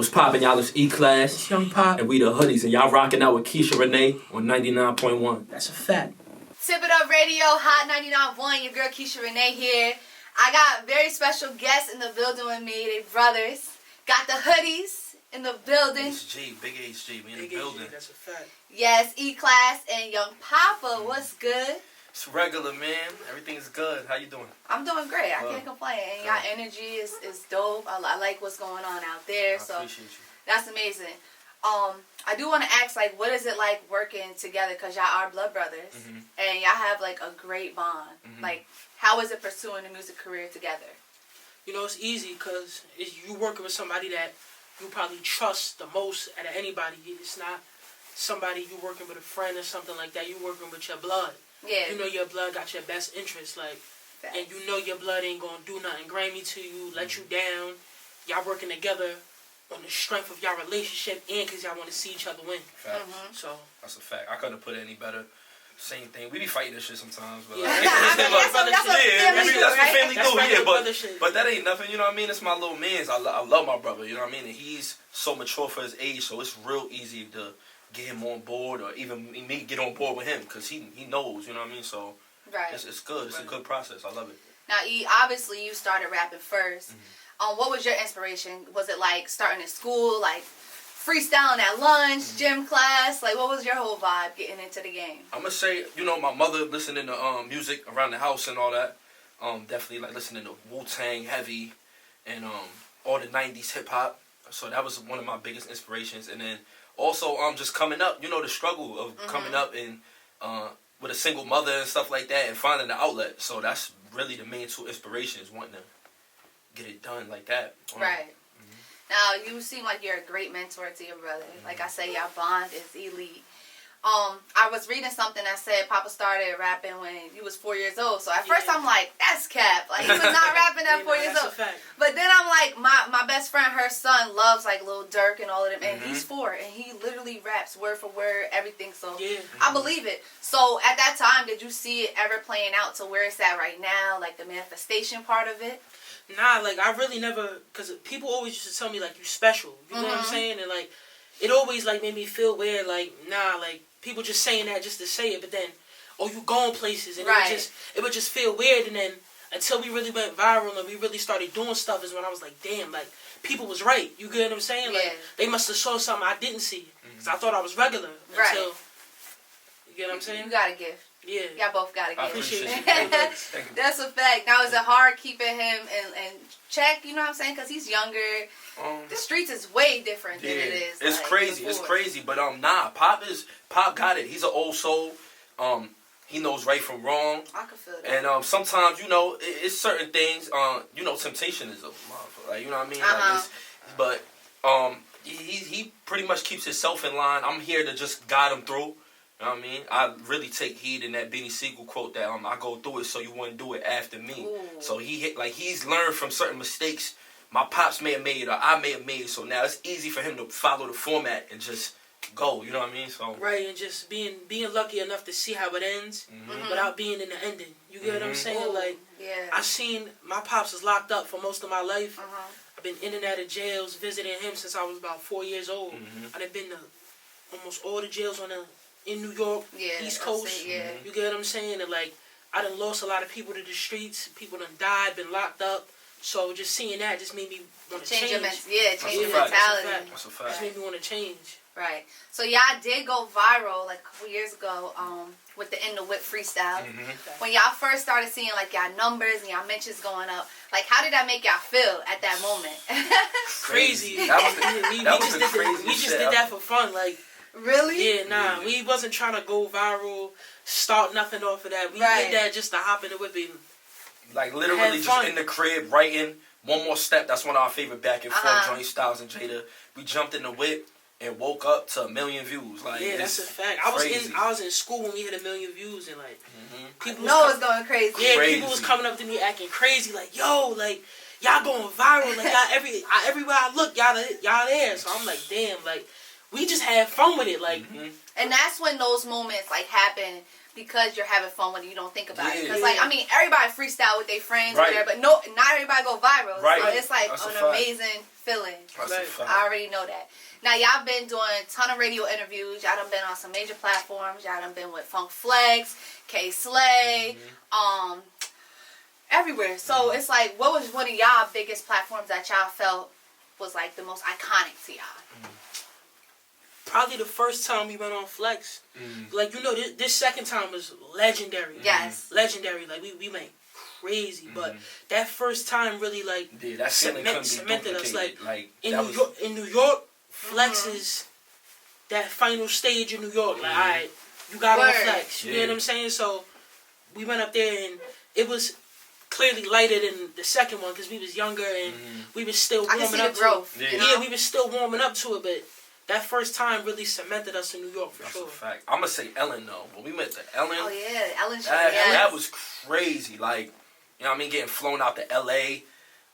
What's poppin', y'all? It's E-Class. It's Young Pop. And we the Hoodies. And y'all rocking out with Keisha Renee on 99.1. That's a fact. Tip It Up Radio, Hot 991. Your girl Keisha Renee here. I got very special guests in the building with me. They brothers. Got the Hoodies in the building. HG, big HG, we in the Big building. HG, that's a fact. Yes, E-Class and Young Papa. What's good? It's regular, man. Everything's good. How you doing? I'm doing great. I can't complain. And y'all energy is dope. I like what's going on out there. I appreciate you. That's amazing. I do want to ask, like, what is it like working together? Because y'all are blood brothers. And y'all have, like, a great bond. Like, how is it pursuing a music career together? You know, it's easy because you working with somebody that you probably trust the most out of anybody. It's not somebody you working with a friend or something like that. You working with your blood. Yeah. You know your blood got your best interest, like, and you know your blood ain't gonna do nothing grimy to you, let you down. Y'all working together on the strength of y'all relationship and because y'all want to see each other win. So That's a fact. I couldn't have put it any better. Same thing. We be fighting this shit sometimes, but yeah, like, that's what family do. Yeah, brother shit. but that ain't nothing. You know what I mean? It's my little man's. I love my brother. You know what I mean? And he's so mature for his age, so it's real easy to get him on board, or even me get on board with him, because he knows. You know what I mean? So it's good. It's a good process. I love it. Now, obviously, you started rapping first. What was your inspiration? Was it like starting in school, like freestyling at lunch, gym class? Like, what was your whole vibe getting into the game? I'm gonna say, you know, my mother listening to music around the house and all that. Definitely like listening to Wu-Tang heavy and all the 90s hip hop. So that was one of my biggest inspirations. And then also just coming up, you know, the struggle of coming up and with a single mother and stuff like that, and finding the outlet. So that's really the main two inspirations, wanting to get it done like that. Right. Now, you seem like you're a great mentor to your brother. Like I say, your bond is elite. I was reading something that said Papa started rapping when he was 4 years old. So at first I'm like, that's cap. Like, he was not rapping at 4 years old. But then I'm like, my best friend, her son loves like Lil Durk and all of them. And he's 4 and he literally raps word for word, everything. So I believe it. So at that time, did you see it ever playing out to where it's at right now? Like the manifestation part of it? Nah, like, I really never, because people always used to tell me, like, you special. You know what I'm saying? And, like, it always, like, made me feel weird, like, nah, like, people just saying that just to say it, but then, you going places, and it would just feel weird, and then, until we really went viral and we really started doing stuff is when I was like, damn, like, people was right. You get what I'm saying? Like, they must have saw something I didn't see, because I thought I was regular until, you get what I'm saying? You got a gift. Yeah. Y'all both got a gift. I appreciate you. That's a fact. Now, is it hard keeping him in check, you know what I'm saying? Because he's younger. The streets is way different than it is. It's like, crazy. before. It's crazy. But Pop got it. He's an old soul. He knows right from wrong. I can feel that. And sometimes, you know, it's certain things. You know, temptation is a motherfucker. Like, you know what I mean? Like but he pretty much keeps himself in line. I'm here to just guide him through. You know what I mean? I really take heed in that Beanie Siegel quote that I go through it so you wouldn't do it after me. So he's learned from certain mistakes my pops may have made or I may have made. So now it's easy for him to follow the format and just go. You know what I mean? So right, and just being lucky enough to see how it ends without being in the ending. You get what I'm saying? Like, I seen my pops was locked up for most of my life. I've been in and out of jails, visiting him since I was about 4 years old. I've been to almost all the jails in New York, East Coast, you get what I'm saying? And, like, I done lost a lot of people to the streets. People done died, been locked up. So just seeing that just made me want to change. Change your mentality. That's a fact. Just made me want to change. Right. So y'all did go viral, like, a couple years ago with the In the Whip freestyle. When y'all first started seeing, like, y'all numbers and y'all mentions going up, like, how did that make y'all feel at that moment? Crazy. We just did that for fun, like. Really? Yeah, nah. We wasn't trying to go viral, start nothing off of that. We did that just to hop in the whip and like literally just in the crib writing One More Step. That's one of our favorite back and forth joint Styles and Jada. We jumped in the whip and woke up to 1 million views. Like, that's a fact. I was in school when we hit 1 million views and like people was going crazy. Yeah, people was coming up to me acting crazy like, yo, like y'all going viral, like y'all everywhere I look, y'all there. So I'm like, damn, like. We just had fun with it, like. And that's when those moments, like, happen because you're having fun when you don't think about it. Yeah. Because, like, I mean, everybody freestyle with their friends or Right. whatever, but not everybody go viral. Right. So it's like That's a an fact. amazing feeling. That's a fact. I already know that. Now, y'all been doing a ton of radio interviews. Y'all done been on some major platforms. Y'all done been with Funk Flex, K Slay, everywhere. So it's like, what was one of y'all biggest platforms that y'all felt was like the most iconic to y'all? Probably the first time we went on Flex. Like, you know, this second time was legendary. Yes. Legendary. Like, we went crazy. But that first time really, like, Yeah, that feeling couldn't be cemented us. duplicated. Like, that in New York, Flex is that final stage in New York. Like, all right, you got on Flex. You know what I'm saying? So we went up there, and it was clearly lighter than the second one because we was younger and we was still warming up to it. Yeah, we was still warming up to it, but that first time really cemented us in New York for sure. That's a fact. I'm gonna say Ellen though. When we met the Ellen, Oh yeah, Ellen show. that was crazy. Like, you know what I mean? Getting flown out to LA.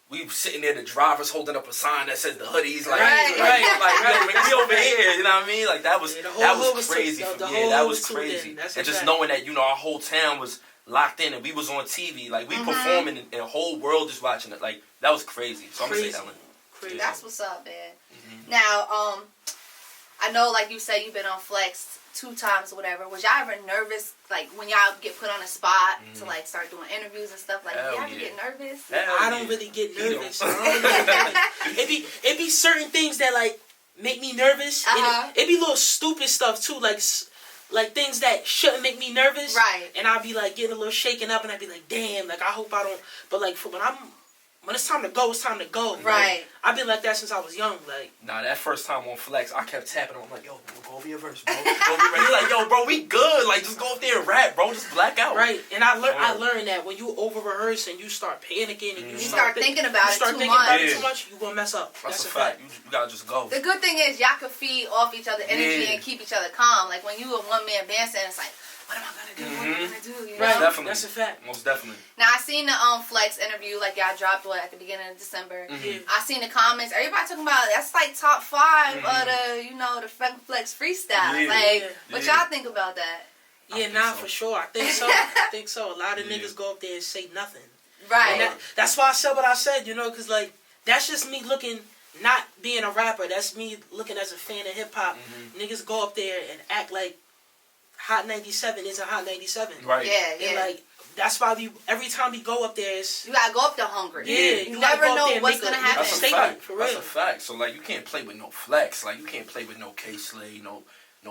We sitting there, the drivers holding up a sign that says the Hoodies. Like, we over here. You know what I mean? Like that was crazy for me. That was crazy. And just knowing that, you know, our whole town was locked in and we was on TV. Like we performing and the whole world is watching it. Like that was crazy. So I'm gonna say Ellen. Crazy. That's what's up, man. Now, I know, like you said, you've been on Flex 2 times or whatever. Was y'all ever nervous, like, when y'all get put on a spot to, like, start doing interviews and stuff? Like, y'all ever get nervous? I don't really get nervous. It be certain things that, like, make me nervous. It be little stupid stuff, too, like things that shouldn't make me nervous. Right. And I'll be, like, getting a little shaken up, and I'll be like, damn, like, I hope I don't. But, like, for when it's time to go, it's time to go. Right. I've been like that since I was young. Like, nah, that first time on Flex, I kept tapping him. I'm like, yo, go over your verse, bro. He's like, yo, bro, we good. Like, just go up there and rap, bro. Just black out. Right. And I learned that when you over rehearse and you start panicking and you start thinking about it too much, you gonna mess up. That's a fact. You gotta just go. The good thing is y'all can feed off each other's energy and keep each other calm. Like when you a one-man band stand, it's like, what am I gonna do? What am I gonna do? You know? Right. Definitely. That's a fact. Most definitely. Now I seen the Flex interview, like y'all dropped at the beginning of December. I seen the comments. Everybody talking about that's like top 5 of the the Flex freestyle. Like, what y'all think about that? Yeah, for sure. I think so. A lot of niggas go up there and say nothing. Right. And that's why I said what I said. You know, because like that's just me looking. Not being a rapper. That's me looking as a fan of hip hop. Niggas go up there and act like Hot991 is a Hot991. Right. Yeah. And like that's why every time we go up there, you gotta go up there hungry. Yeah, you never know what's gonna happen. That's a fact. For real. That's a fact. So like, you can't play with no Flex. Like you can't play with no K Slay, no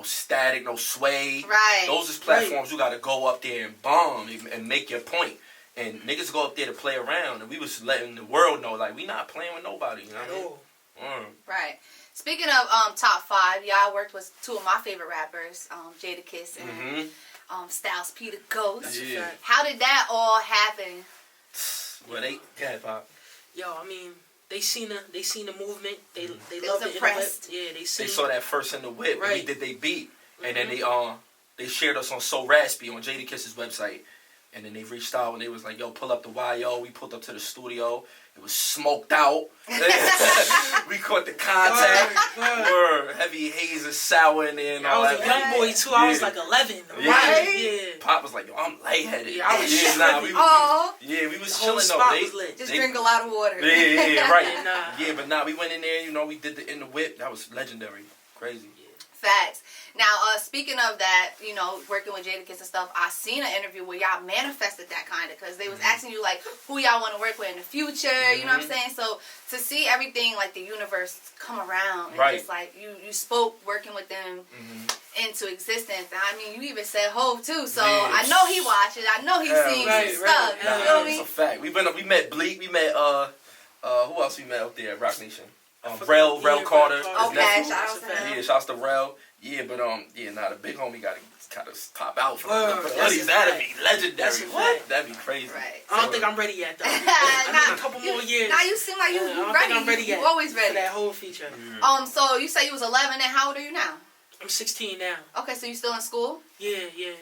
Static, no Sway. Right. Those is platforms you gotta go up there and bomb and make your point. And niggas go up there to play around, and we was letting the world know like we not playing with nobody. You know what I mean? Right. Speaking of top 5, y'all worked with 2 of my favorite rappers, Jadakiss and Styles P the Ghost. Yeah. How did that all happen? Well, go ahead, Pop. Yo, I mean, they seen the movement. They was loved it. impressed. Yeah, they saw that first in the whip. Right. And we did they beat, and then they shared us on So Raspy on Jadakiss's website. And then they reached out and they was like, yo, pull up the YO. We pulled up to the studio. It was smoked out. We caught the contact. We're heavy haze and sour in there and all that. I was a young boy too. I was like 11. Yeah. Right? Yeah. Pop was like, yo, I'm lightheaded. Yeah, I was we was chilling though. Just drink a lot of water. Yeah, right. Yeah, we went in there, we did the In the Whip. That was legendary. Crazy. Facts. Now, speaking of that, working with Jadakiss and stuff, I seen an interview where y'all manifested that kind of, because they was asking you, like, who y'all want to work with in the future, you know what I'm saying? So, to see everything, like, the universe come around, and just, like, you spoke working with them into existence. I mean, you even said Hov, too, so I know he watches. I know he's seen some stuff, you know what I mean? It's a fact. We met Bleak, we met, who else we met up there at Rock Nation? Rel Carter. Okay, shout out to him. Yeah, shouts to Rel. Yeah, but the big homie gotta kind of pop out for Hoodies. That'd be legendary. What? That'd be crazy. Right. I don't think I'm ready yet though. I need a couple more years. Now you seem like you ready. I don't think I'm ready yet. You always ready for that whole feature. So you say you was 11, and how old are you now? I'm 16 now. Okay, so you still in school? Yeah.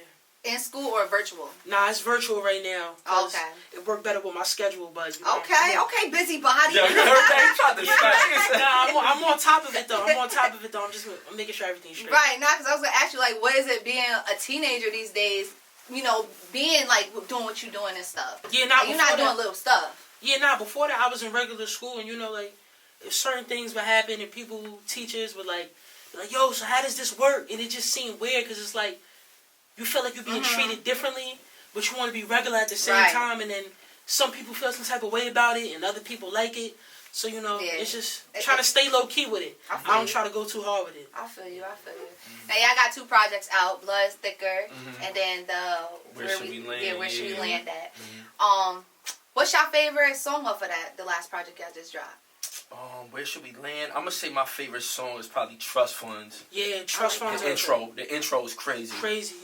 In school or virtual? Nah, it's virtual right now. Okay. It worked better with my schedule, but Okay, busybody. Yo, you heard that? You tried to Nah, I'm on top of it though. I'm making sure everything's straight. Right, now because I was gonna ask you, like, what is it being a teenager these days being like doing what you're doing and stuff. Yeah, you're not doing little stuff. Yeah, before that I was in regular school, and like certain things would happen, and teachers would like, yo, so how does this work? And it just seemed weird because it's like you feel like you're being treated differently, but you want to be regular at the same time, and then some people feel some type of way about it, and other people like it. So, it's just trying to stay low-key with it. I don't try to go too hard with it. I feel you. Now, y'all got 2 projects out, Blood is Thicker, and then Where Should We Land? Yeah, Where Should We Land at? What's your favorite song off of that, the last project y'all just dropped? Where Should We Land? I'm going to say my favorite song is probably Trust Funds. Yeah, Trust Funds. The intro is crazy.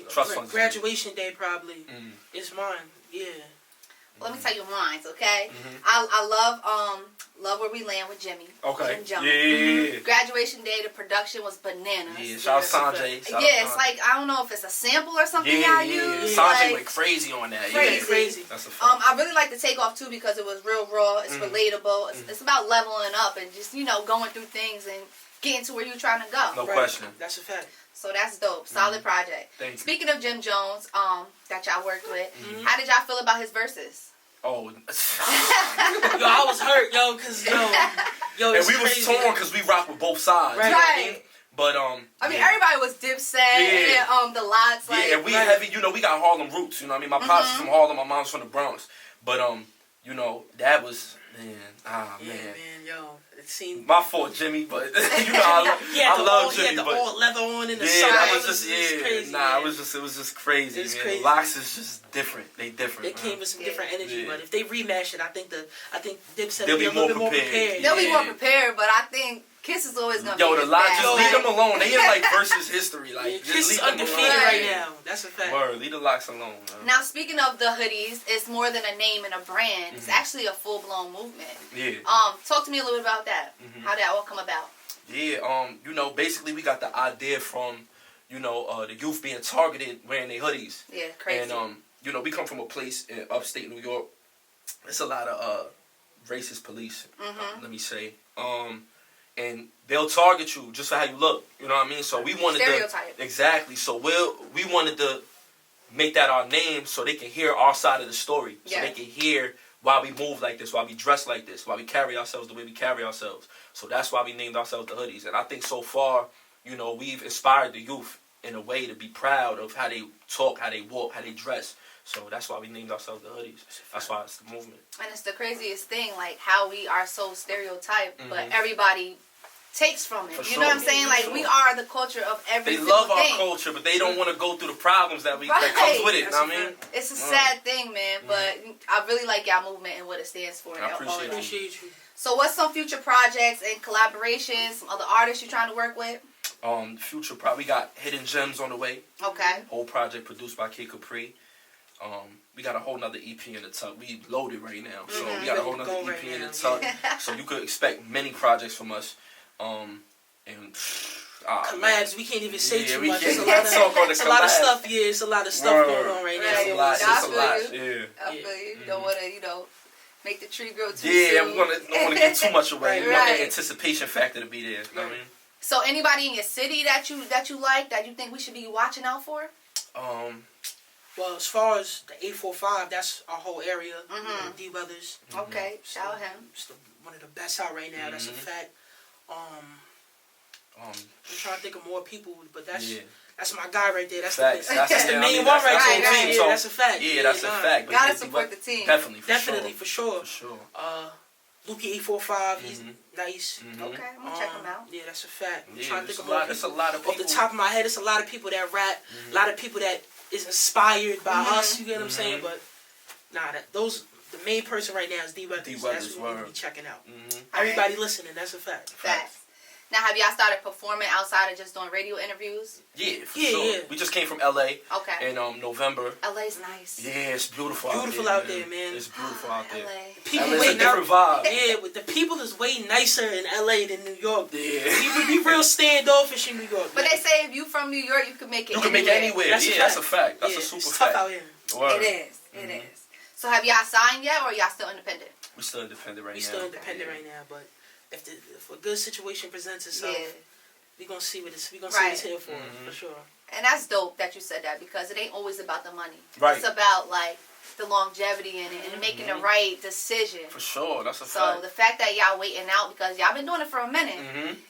Trust Funds. Graduation Day, probably. It's mine. Yeah. Let me tell you mine, okay? I love Where We Land with Jimmy. Okay. Jim Jones. Yeah. Graduation Day, the production was bananas. Yeah, shout out Sanjay. It's like, I don't know if it's a sample or something y'all use. Sanjay went crazy on that. Crazy. That's a fact. I really like the Takeoff too because it was real raw. It's relatable. It's about leveling up and just, going through things and getting to where you're trying to go. No question. That's a fact. So that's dope. Solid project. Thank you. Speaking of Jim Jones, that y'all worked with, how did y'all feel about his verses? Oh, I was hurt, because and we was torn because we rock with both sides. Right. You know what I mean? But everybody was Dipset and the Lots. Like, and we heavy. We got Harlem roots. You know what I mean? My pops is from Harlem. My mom's from the Bronx. But that was man. It seemed my fault, Jimmy. But I love Jimmy. He had the all leather on in the side. That was just crazy. It was just crazy. It's man. crazy. Locks is just different. They different. They came with some different energy, but if they rematch it, I think Dipset will be a little bit more prepared. They'll be more prepared, but I think Kiss is always gonna be the Locks, just leave them alone. They in versus history. Kiss is undefeated right now. That's a fact. Word, leave the Locks alone. Man. Now, speaking of the Hoodies, it's more than a name and a brand. It's actually a full-blown movement. Yeah. Talk to me a little bit about that. How did that all come about? Yeah. Basically we got the idea from, the youth being targeted wearing their hoodies. Yeah, crazy. And we come from a place in upstate New York. It's a lot of racist police. Let me say. And they'll target you just for how you look. You know what I mean? So we wanted stereotype. Exactly. So we wanted to make that our name so they can hear our side of the story. So they can hear why we move like this, why we dress like this, why we carry ourselves the way we carry ourselves. So that's why we named ourselves the Hoodies. And I think so far, we've inspired the youth in a way to be proud of how they talk, how they walk, how they dress. So that's why we named ourselves the Hoodies. That's why it's the movement. And it's the craziest thing, like how we are so stereotyped, but everybody takes from it. For you know what I'm saying? Like we are the culture of every They single love thing. our culture, but they don't want to go through the problems that comes with it. You know what I mean? It's a sad thing, man. But I really like y'all movement and what it stands for. I appreciate you. So what's some future projects and collaborations? Some other artists you're trying to work with? Future we got Hidden Gems on the way. Okay. Whole project produced by Kid Capri. We got a whole nother EP in the tuck. We loaded right now, so we got a whole nother EP in the tuck. So you could expect many projects from us. Collabs, we can't even say too much. It's a lot of stuff. Yeah, it's a lot of stuff going on right now. It's a lot. Yeah. I feel you. You don't want to, make the tree grow too soon. Yeah, we don't want to give too much away. We want that anticipation factor to be there. You know what I mean? So anybody in your city that you like that you think we should be watching out for? Well, as far as the 845, that's our whole area. D Weathers. Okay, shout out him. It's one of the best out right now. That's a fact. I'm trying to think of more people, but that's my guy right there. That's the main one right there. Yeah, that's a fact. Yeah, that's a fact. Gotta support the team. Definitely, for sure. Luki 845, he's nice. Okay, I'm gonna check him out. Yeah, that's a fact. I'm trying to think of more people. There's a lot of people. Off the top of my head, it's a lot of people that rap, a lot of people that is inspired by us, you get what I'm saying? But the main person right now is D Weathers. That's what we need to be checking out. Everybody listening, that's a fact. Facts. Now, have y'all started performing outside of just doing radio interviews? Yeah, for sure. Yeah. We just came from LA. Okay. In November. LA's nice. Yeah, it's beautiful. Beautiful out there, man. It's beautiful out there. LA. People LA's a different vibe. Yeah, but the people is way nicer in LA than New York. Yeah. We real standoffish in New York. But they say if you from New York, you can make it. You can make it anywhere. That's a fact. That's a super it's fact. Tough out here. Word. It is. So have y'all signed yet, or y'all still independent? We're still independent right now. We're still independent right now, but if a good situation presents itself, we gonna see what it's here for sure. And that's dope that you said that, because it ain't always about the money. Right. It's about, like, the longevity in it and making the right decision. For sure, that's a fact. So the fact that y'all waiting out, because y'all been doing it for a minute,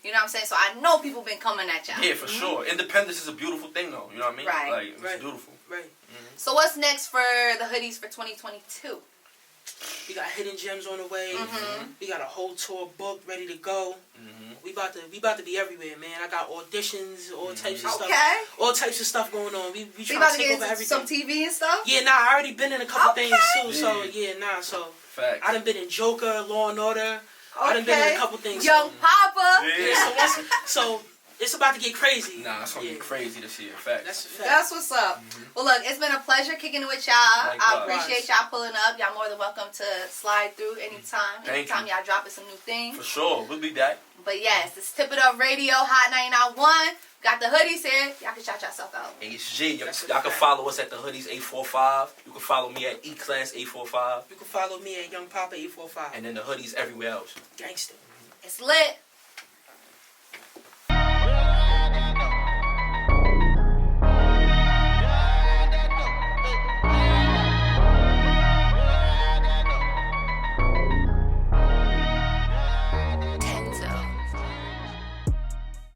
you know what I'm saying? So I know people been coming at y'all. Yeah, for sure. Independence is a beautiful thing, though. You know what I mean? Right. Like, it's beautiful. Right. So what's next for the hoodies for 2022? We got Hidden Gems on the way. We got a whole tour booked, ready to go. We about to be everywhere, man. I got auditions, all types of stuff. All types of stuff going on. We trying to take over everything. Some TV and stuff? Yeah, nah, I already been in a couple things too. So so Facts. I done been in Joker, Law and Order. I done been in a couple things. Young Papa. Yeah. So it's about to get crazy. Nah, it's gonna get crazy this year. Facts. That's a fact. That's what's up. Well, look, it's been a pleasure kicking it with y'all. I appreciate y'all pulling up. Y'all more than welcome to slide through anytime. Anytime y'all dropping some new things. For sure, we'll be back. But yes, it's Tip It Up Radio, Hot 991. Got the hoodies here. Y'all can shout yourself out. HG. Y'all can follow us at the Hoodies 845. You can follow me at E-Class 845. You can follow me at Young Papa 845. And then the Hoodies everywhere else. Gangster. It's lit.